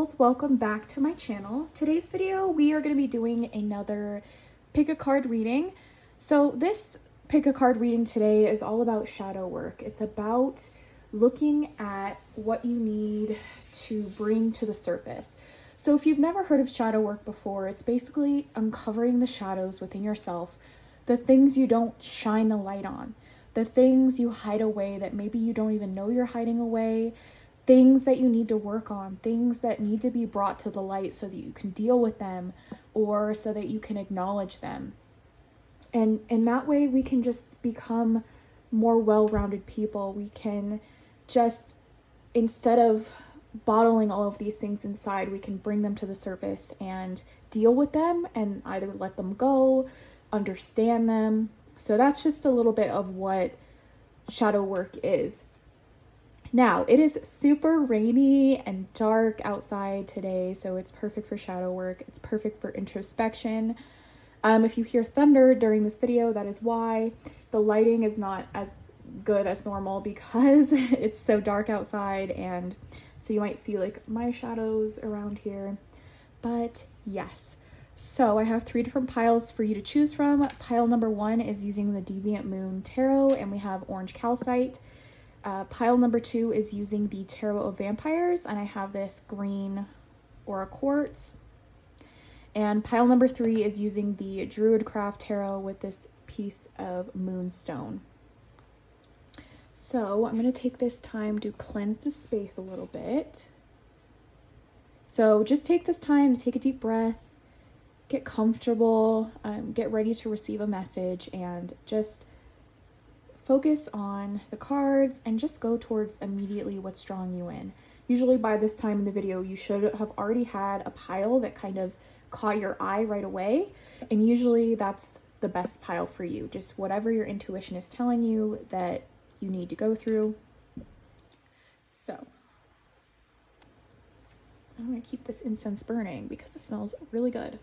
girls, welcome back to my channel. Today's video we are going to be doing another pick a card reading. So this pick a card reading today is all about shadow work. It's about looking at what you need to bring to the surface. So if you've never heard of shadow work before, it's basically uncovering the shadows within yourself, the things you don't shine the light on, the things you hide away that maybe you don't even know you're hiding away, things that you need to work on, things that need to be brought to the light so that you can deal with them or so that you can acknowledge them. And in that way, we can just become more well-rounded people. We can just, instead of bottling all of these things inside, we can bring them to the surface and deal with them and either let them go, understand them. So that's just a little bit of what shadow work is. Now, it is super rainy and dark outside today, so it's perfect for shadow work. It's perfect for introspection. If you hear thunder during this video, that is why. The lighting is not as good as normal because it's so dark outside, and so you might see like my shadows around here. But yes, so I have 3 different piles for you to choose from. Pile number 1 is using the Deviant Moon Tarot, and we have orange calcite. Pile number 2 is using the Tarot of Vampyres, and I have this green Aura Quartz. And pile number 3 is using the Druidcraft Tarot with this piece of Moonstone. So I'm going to take this time to cleanse the space a little bit. So just take this time to take a deep breath, get comfortable, get ready to receive a message, and just focus on the cards and just go towards immediately what's drawing you in. Usually by this time in the video, you should have already had a pile that kind of caught your eye right away. And usually that's the best pile for you. Just whatever your intuition is telling you that you need to go through. So I'm going to keep this incense burning because it smells really good.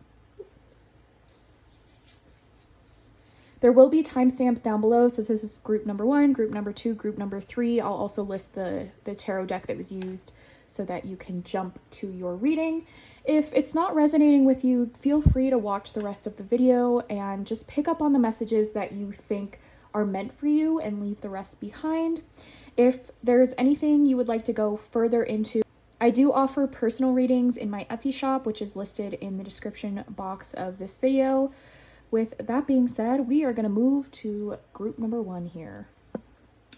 There will be timestamps down below, so this is group number 1, group number 2, group number 3. I'll also list the tarot deck that was used so that you can jump to your reading. If it's not resonating with you, feel free to watch the rest of the video and just pick up on the messages that you think are meant for you and leave the rest behind. If there's anything you would like to go further into, I do offer personal readings in my Etsy shop, which is listed in the description box of this video. With that being said, we are going to move to group number 1 here.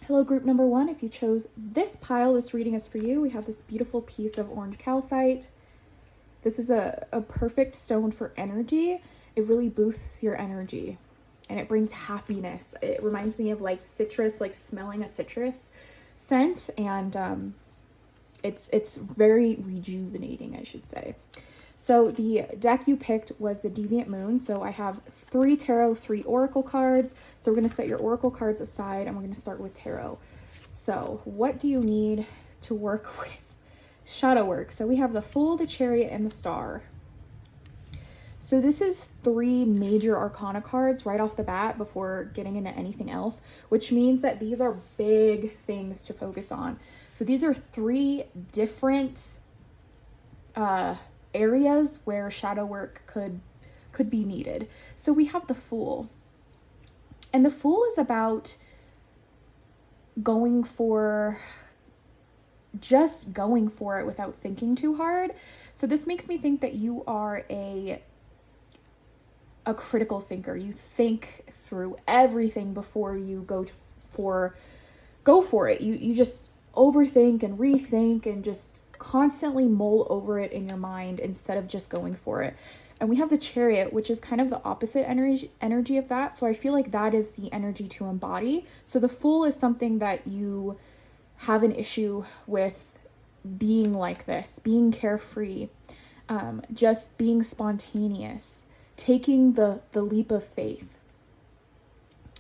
Hello, group number 1. If you chose this pile, this reading is for you. We have this beautiful piece of orange calcite. This is a perfect stone for energy. It really boosts your energy and it brings happiness. It reminds me of like citrus, like smelling a citrus scent, and it's very rejuvenating, I should say. So the deck you picked was the Deviant Moon. So I have 3 tarot, 3 oracle cards. So we're going to set your oracle cards aside and we're going to start with tarot. So what do you need to work with shadow work? So we have the Fool, the Chariot, and the Star. So this is 3 major arcana cards right off the bat before getting into anything else, which means that these are big things to focus on. So these are 3 different areas where shadow work could be needed. So we have the Fool, and the Fool is about just going for it without thinking too hard. So this makes me think that you are a critical thinker. You think through everything before you go for it. You just overthink and rethink and just constantly mull over it in your mind instead of just going for it. And we have the Chariot, which is kind of the opposite energy of that. So I feel like that is the energy to embody. So the Fool is something that you have an issue with being like this, being carefree, just being spontaneous, taking the leap of faith,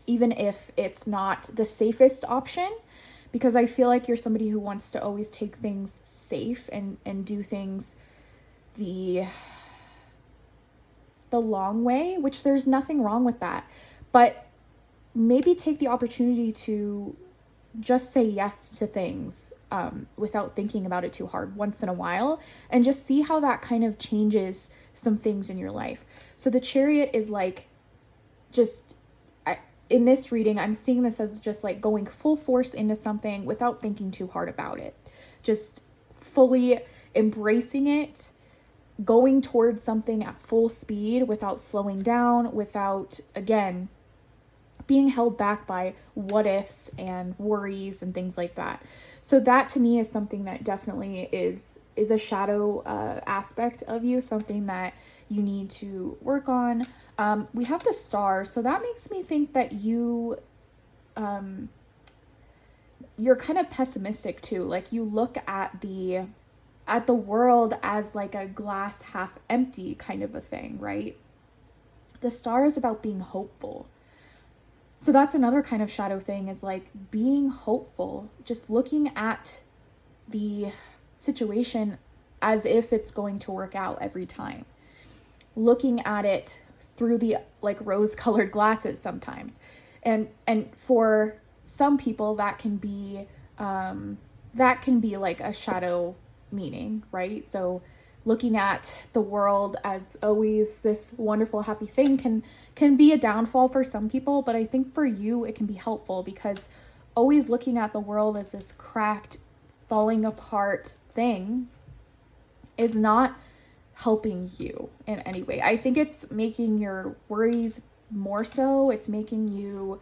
even if it's not the safest option. Because I feel like you're somebody who wants to always take things safe and do things the long way, which there's nothing wrong with that. But maybe take the opportunity to just say yes to things without thinking about it too hard once in a while, and just see how that kind of changes some things in your life. So the Chariot is like, just in this reading, I'm seeing this as just like going full force into something without thinking too hard about it, just fully embracing it, going towards something at full speed without slowing down, without, again, being held back by what ifs and worries and things like that. So that to me is something that definitely is a shadow aspect of you, something that you need to work on. We have the Star, so that makes me think that you're kind of pessimistic too. Like, you look at the world as like a glass half empty kind of a thing, right? The Star is about being hopeful. So that's another kind of shadow thing, is like being hopeful, just looking at the situation as if it's going to work out every time. Looking at it through the like rose-colored glasses sometimes. And for some people that can be like a shadow meaning, right? So looking at the world as always this wonderful, happy thing can be a downfall for some people, but I think for you it can be helpful, because always looking at the world as this cracked, falling apart thing is not helping you in any way. I think it's making your worries more so. It's making you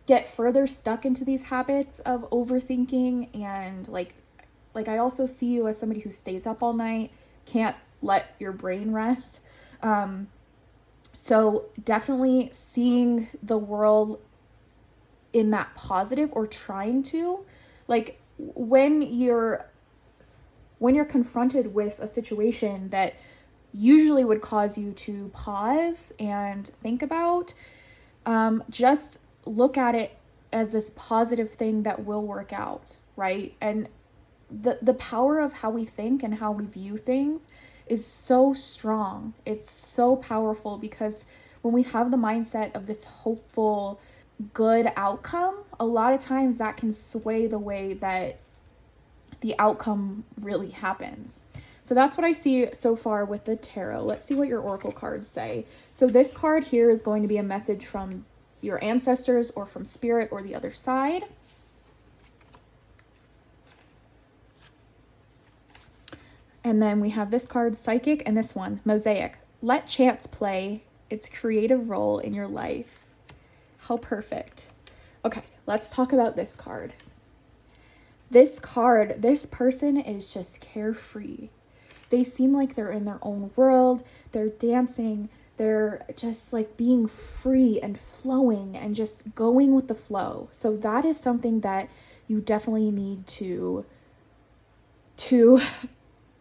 get further stuck into these habits of overthinking, and like I also see you as somebody who stays up all night, can't let your brain rest. So definitely seeing the world in that positive, or trying to, like, when you're confronted with a situation that usually would cause you to pause and think about, just look at it as this positive thing that will work out, right? And the power of how we think and how we view things is so strong. It's so powerful, because when we have the mindset of this hopeful, good outcome, a lot of times that can sway the way that the outcome really happens. So that's what I see so far with the tarot. Let's see what your oracle cards say. So this card here is going to be a message from your ancestors, or from spirit, or the other side. And then we have this card, Psychic, and this one, Mosaic. Let chance play its creative role in your life. How perfect. Okay, let's talk about this card. This card, this person is just carefree. They seem like they're in their own world. They're dancing. They're just like being free and flowing and just going with the flow. So that is something that you definitely need to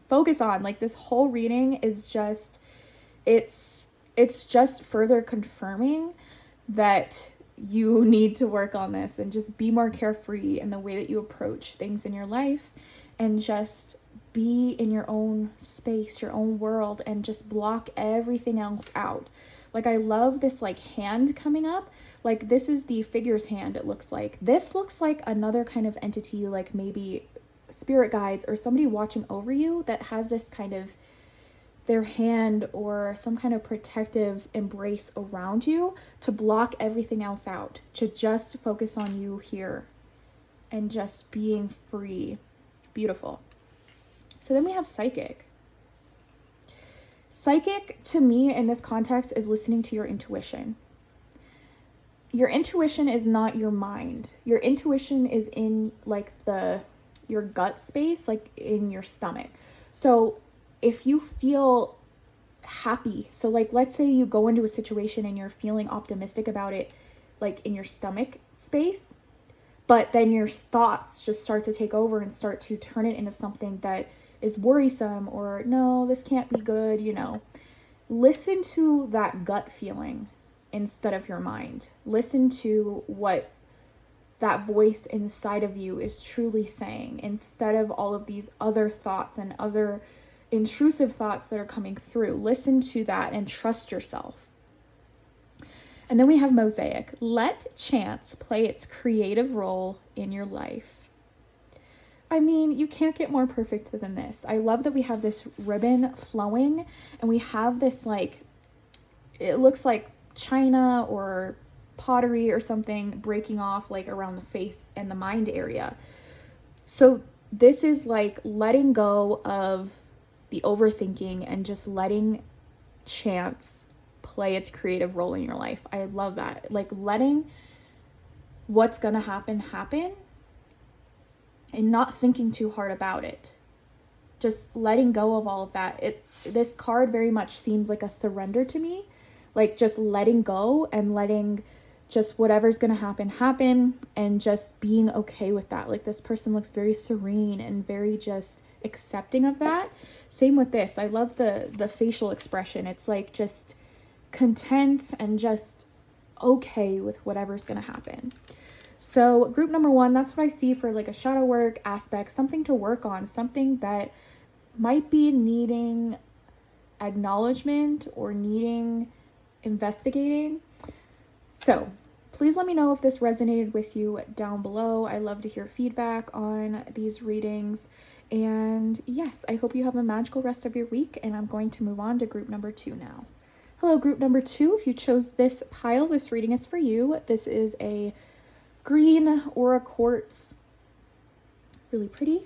focus on. Like, this whole reading is just, it's just further confirming that you need to work on this and just be more carefree in the way that you approach things in your life, and just be in your own space, your own world, and just block everything else out. Like, I love this like hand coming up. Like, this is the Figure's hand, it looks like. This looks like another kind of entity, like maybe spirit guides or somebody watching over you, that has this kind of their hand or some kind of protective embrace around you to block everything else out, to just focus on you here and just being free. Beautiful. So then we have Psychic. Psychic, to me, in this context, is listening to your intuition. Your intuition is not your mind. Your intuition is in like your gut space, like in your stomach. So if you feel happy, so like let's say you go into a situation and you're feeling optimistic about it, like in your stomach space, but then your thoughts just start to take over and start to turn it into something that is worrisome, or no, this can't be good, listen to that gut feeling instead of your mind. Listen to what that voice inside of you is truly saying, instead of all of these other thoughts and other intrusive thoughts that are coming through. Listen to that and trust yourself. And then we have Mosaic. Let chance play its creative role in your life. I mean, you can't get more perfect than this. I love that we have this ribbon flowing and we have this like, it looks like china or pottery or something breaking off like around the face and the mind area. So this is like letting go of the overthinking and just letting chance play its creative role in your life. I love that. Like letting what's gonna happen and not thinking too hard about it. Just letting go of all of that. This card very much seems like a surrender to me. Like just letting go and letting just whatever's going to happen and just being okay with that. Like this person looks very serene and very just accepting of that. Same with this. I love the facial expression. It's like just content and just okay with whatever's going to happen. So group number 1, that's what I see for like a shadow work aspect, something to work on, something that might be needing acknowledgement or needing investigating. So please let me know if this resonated with you down below. I love to hear feedback on these readings. And yes, I hope you have a magical rest of your week. And I'm going to move on to group number 2 now. Hello, group number 2. If you chose this pile, this reading is for you. This is a green aura quartz, really pretty.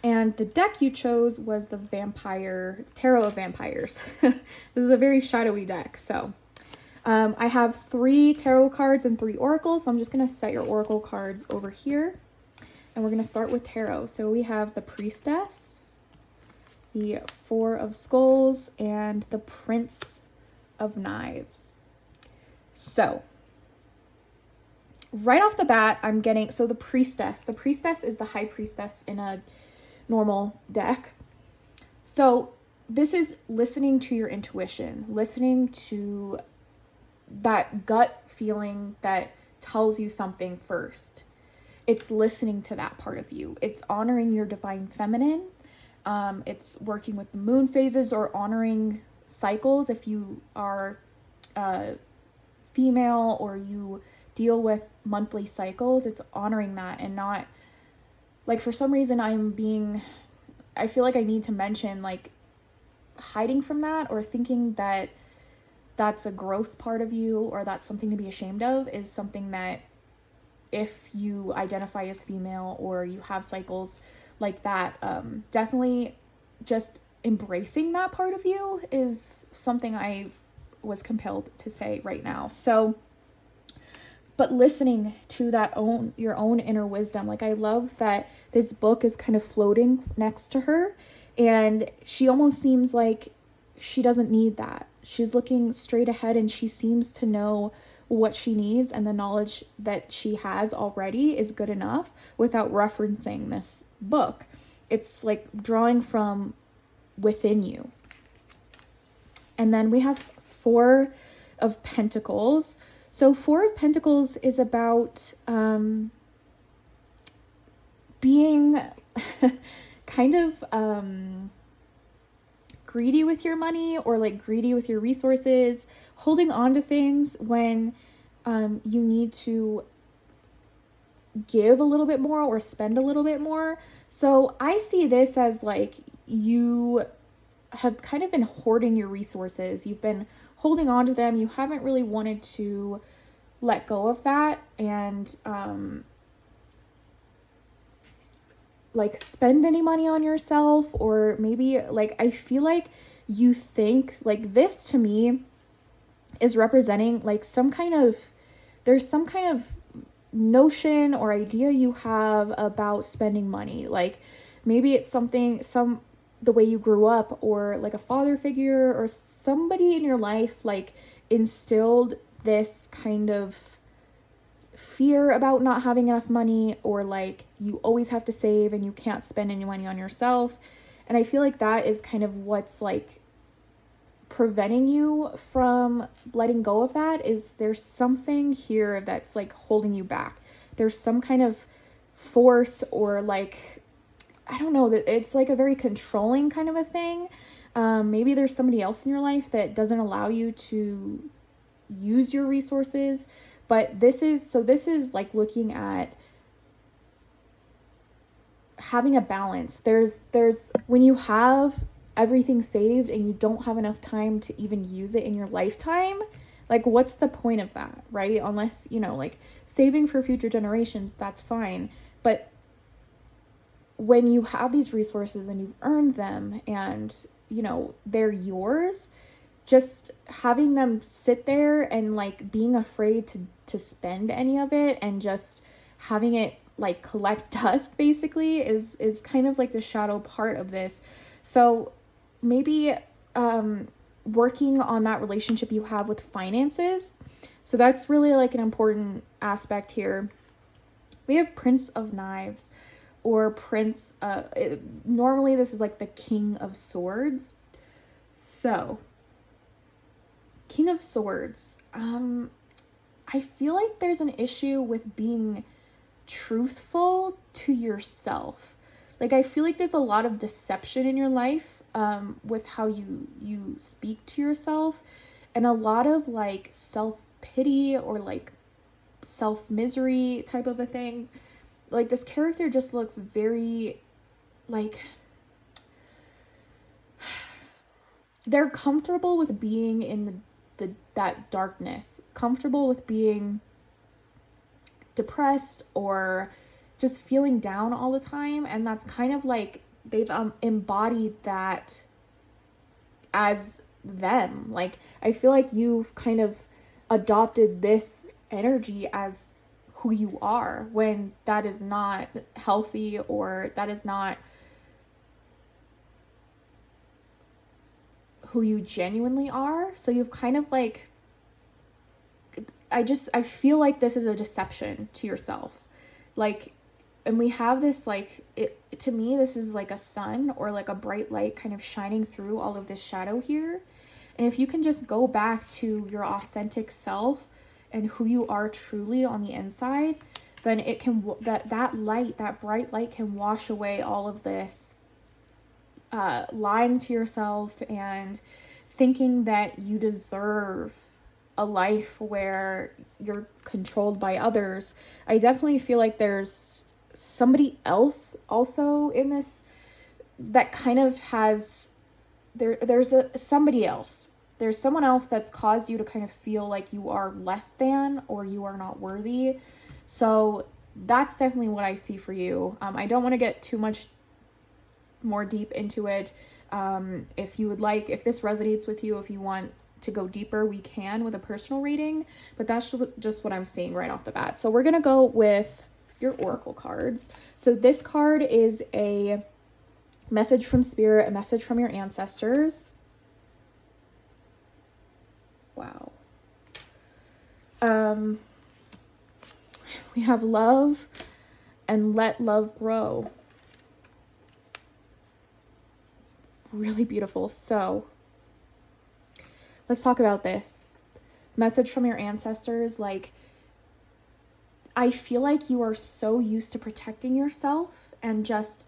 And the deck you chose was the Tarot of Vampyres. This is a very shadowy deck. So I have 3 tarot cards and 3 oracles. So I'm just going to set your oracle cards over here. And we're going to start with tarot. So we have the Priestess, the 4 of Skulls, and the Prince of Knives. So right off the bat, I'm getting, so the Priestess is the High Priestess in a normal deck. So this is listening to your intuition, listening to that gut feeling that tells you something first. It's listening to that part of you. It's honoring your divine feminine. It's working with the moon phases or honoring cycles. If you are female or you deal with monthly cycles, it's honoring that and not like, for some reason I feel like I need to mention like hiding from that or thinking that that's a gross part of you or that's something to be ashamed of is something that if you identify as female or you have cycles like that, definitely just embracing that part of you is something I was compelled to say right now. So, but listening to your own inner wisdom. Like I love that this book is kind of floating next to her and she almost seems like she doesn't need that. She's looking straight ahead and she seems to know what she needs and the knowledge that she has already is good enough without referencing this book. It's like drawing from within you. And then we have 4 of Pentacles. So 4 of Pentacles is about being kind of greedy with your money or like greedy with your resources, holding on to things when you need to give a little bit more or spend a little bit more. So I see this as like you have kind of been hoarding your resources. You've been holding on to them. You haven't really wanted to let go of that and like spend any money on yourself, or maybe like I feel like you think like this to me is representing like there's some kind of notion or idea you have about spending money. Like maybe it's the way you grew up, or like a father figure or somebody in your life like instilled this kind of fear about not having enough money, or like you always have to save and you can't spend any money on yourself. And I feel like that is kind of what's like preventing you from letting go of that. Is there's something here that's like holding you back. There's some kind of force, or like I don't know, that it's like a very controlling kind of a thing. Maybe there's somebody else in your life that doesn't allow you to use your resources. But this is like looking at having a balance. There's when you have everything saved and you don't have enough time to even use it in your lifetime, like what's the point of that, right? Unless, you know, like saving for future generations, that's fine. But when you have these resources and you've earned them and, you know, they're yours, just having them sit there and like being afraid to spend any of it and just having it like collect dust basically is kind of like the shadow part of this. So maybe working on that relationship you have with finances. So that's really like an important aspect here. We have Prince of Knives or Prince, normally this is like the King of Swords. So King of Swords, I feel like there's an issue with being truthful to yourself. Like I feel like there's a lot of deception in your life with how you speak to yourself, and a lot of like self-pity or like self-misery type of a thing. Like this character just looks very like they're comfortable with being in that darkness, comfortable with being depressed or just feeling down all the time, and that's kind of like they've embodied that as them. Like I feel like you've kind of adopted this energy as who you are, when that is not healthy or that is not who you genuinely are. So you've kind of like, I feel like this is a deception to yourself. Like, and we have this like, to me, this is like a sun or like a bright light kind of shining through all of this shadow here. And if you can just go back to your authentic self and who you are truly on the inside, then it can, that light, that bright light can wash away all of this lying to yourself and thinking that you deserve a life where you're controlled by others. I definitely feel like there's somebody else also in this that kind of has there's somebody else. There's someone else that's caused you to kind of feel like you are less than or you are not worthy. So that's definitely what I see for you. I don't want to get too much more deep into it. If you would like, if this resonates with you, if you want to go deeper, we can with a personal reading, but that's just what I'm seeing right off the bat. So we're gonna go with your oracle cards. So this card is a message from spirit, a message from your ancestors. Wow. We have love and let love grow. Really beautiful. So let's talk about this message from your ancestors. Like, I feel like you are so used to protecting yourself and just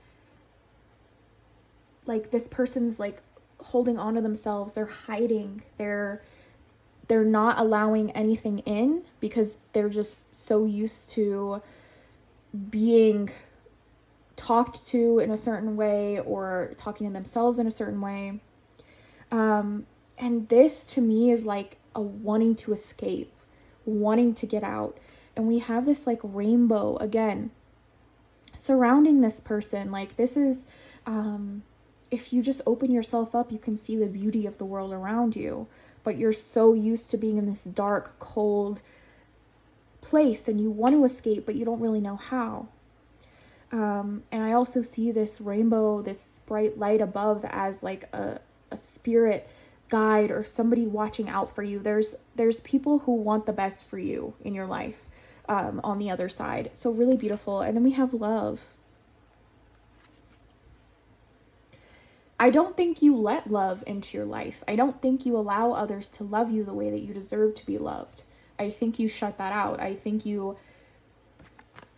like this person's like holding on to themselves. They're hiding. They're not allowing anything in because they're just so used to being talked to in a certain way or talking to themselves in a certain way. And this to me is like a wanting to escape, wanting to get out. And we have this like rainbow again surrounding this person. Like this is, if you just open yourself up, you can see the beauty of the world around you, but you're so used to being in this dark, cold place and you want to escape, but you don't really know how. And I also see this rainbow, this bright light above as like a spirit guide or somebody watching out for you. There's people who want the best for you in your life, on the other side. So really beautiful. And then we have love. I don't think you let love into your life. I don't think you allow others to love you the way that you deserve to be loved. I think you shut that out. I think you,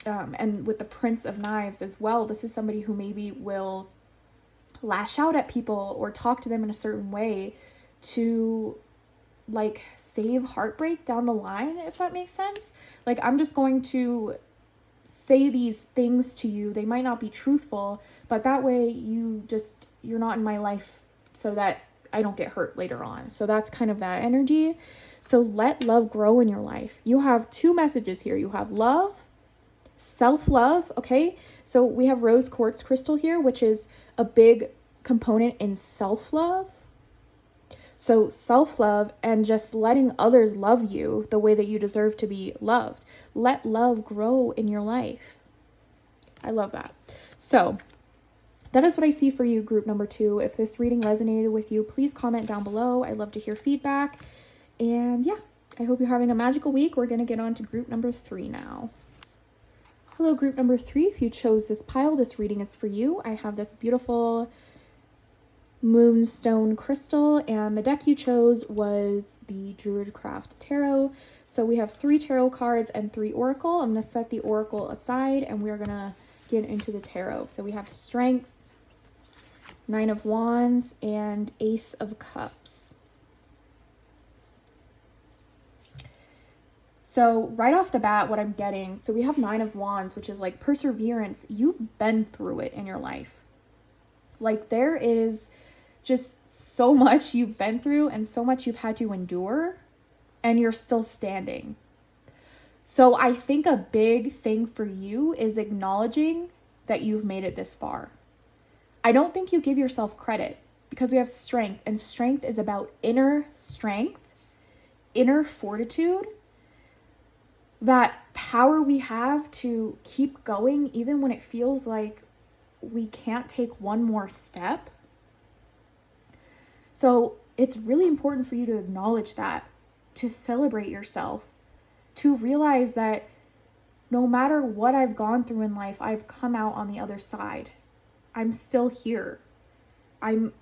and with the Prince of Knives as well, this is somebody who maybe will lash out at people or talk to them in a certain way to like save heartbreak down the line, if that makes sense. Like, I'm just going to say these things to you. They might not be truthful, but that way you're not in my life so that I don't get hurt later on. So that's kind of that energy. So let love grow in your life. You have two messages here. You have love, self-love, okay? So we have rose quartz crystal here, which is a big component in self-love. So self-love and just letting others love you the way that you deserve to be loved. Let love grow in your life. I love that. So that is what I see for you, group number 2. If this reading resonated with you, please comment down below. I love to hear feedback. And yeah, I hope you're having a magical week. We're going to get on to group number 3 now. Hello, group number 3. If you chose this pile, this reading is for you. I have this beautiful moonstone crystal, and the deck you chose was the Druidcraft tarot. So we have 3 tarot cards and 3 oracle. I'm going to set the oracle aside and we're going to get into the tarot. So we have strength, 9 of wands, and ace of cups. So right off the bat, what I'm getting, so we have 9 of wands, which is like perseverance. You've been through it in your life. Like, there is just so much you've been through and so much you've had to endure, and you're still standing. So I think a big thing for you is acknowledging that you've made it this far. I don't think you give yourself credit, because we have strength, and strength is about inner strength, inner fortitude, that power we have to keep going even when it feels like we can't take one more step. So it's really important for you to acknowledge that, to celebrate yourself, to realize that no matter what I've gone through in life, I've come out on the other side. I'm still here. I'm,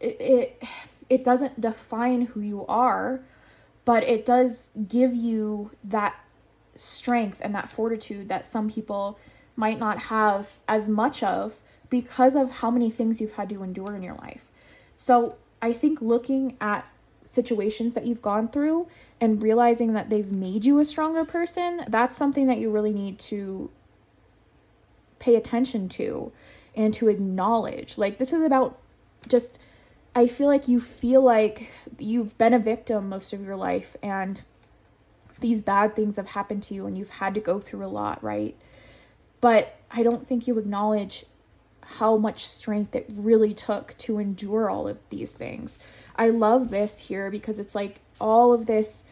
it doesn't define who you are, but it does give you that strength and that fortitude that some people might not have as much of because of how many things you've had to endure in your life. So I think looking at situations that you've gone through and realizing that they've made you a stronger person, that's something that you really need to pay attention to and to acknowledge. Like, this is about just, I feel like you've been a victim most of your life, and these bad things have happened to you and you've had to go through a lot, right? But I don't think you acknowledge how much strength it really took to endure all of these things. I love this here because it's like all of this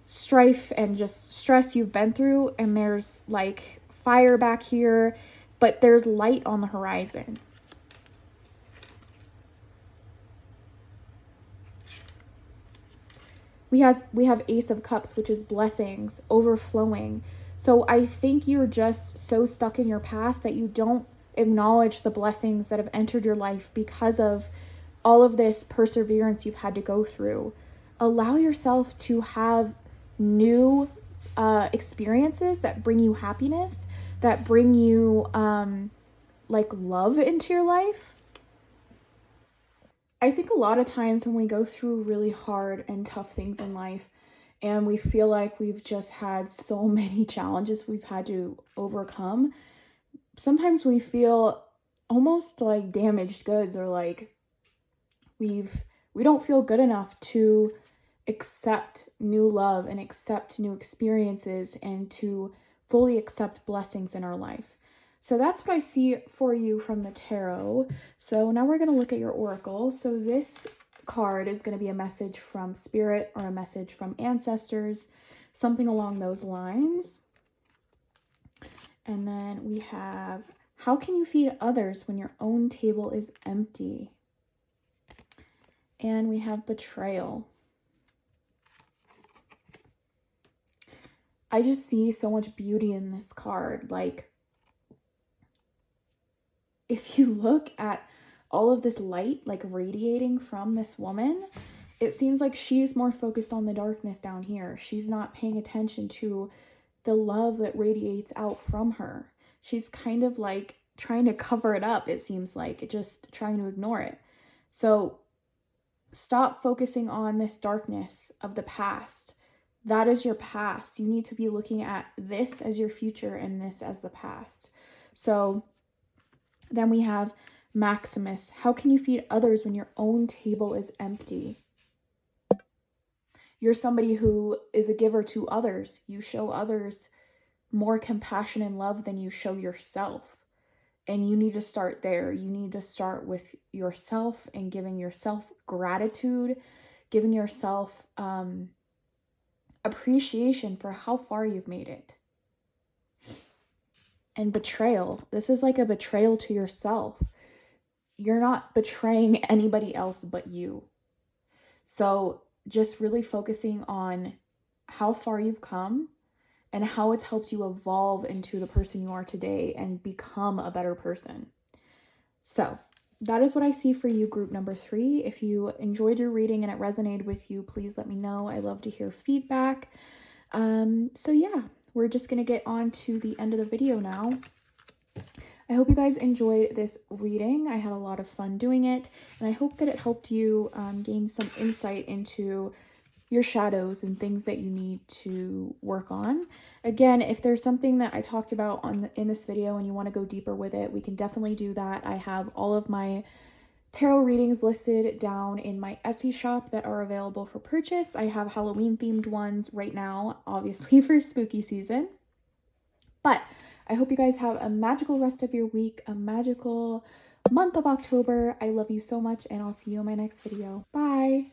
strife and just stress you've been through, and there's like fire back here, but there's light on the horizon. We have Ace of Cups, which is blessings, overflowing. So I think you're just so stuck in your past that you don't acknowledge the blessings that have entered your life because of all of this perseverance you've had to go through. Allow yourself to have new experiences that bring you happiness, that bring you like love into your life. I think a lot of times when we go through really hard and tough things in life, and we feel like we've just had so many challenges we've had to overcome, sometimes we feel almost like damaged goods, or like we don't feel good enough to accept new love and accept new experiences and to fully accept blessings in our life. So that's what I see for you from the tarot. So now we're going to look at your oracle. So this card is going to be a message from spirit or a message from ancestors, something along those lines. And then we have, how can you feed others when your own table is empty? And we have betrayal. I just see so much beauty in this card. Like, if you look at all of this light like radiating from this woman, it seems like she's more focused on the darkness down here. She's not paying attention to the love that radiates out from her. She's kind of like trying to cover it up, it seems like, just trying to ignore it. So stop focusing on this darkness of the past. That is your past. You need to be looking at this as your future and this as the past. So then we have Maximus. How can you feed others when your own table is empty? You're somebody who is a giver to others. You show others more compassion and love than you show yourself. And you need to start there. You need to start with yourself and giving yourself gratitude, giving yourself appreciation for how far you've made it. And betrayal. This is like a betrayal to yourself. You're not betraying anybody else but you. So just really focusing on how far you've come and how it's helped you evolve into the person you are today and become a better person. So that is what I see for you, group number 3. If you enjoyed your reading and it resonated with you, please let me know. I love to hear feedback. So yeah, we're just going to get on to the end of the video now. I hope you guys enjoyed this reading. I had a lot of fun doing it, and I hope that it helped you gain some insight into your shadows and things that you need to work on. Again, if there's something that I talked about in this video and you want to go deeper with it, we can definitely do that. I have all of my tarot readings listed down in my Etsy shop that are available for purchase. I have Halloween themed ones right now, obviously for spooky season. But I hope you guys have a magical rest of your week, a magical month of October. I love you so much, and I'll see you in my next video. Bye!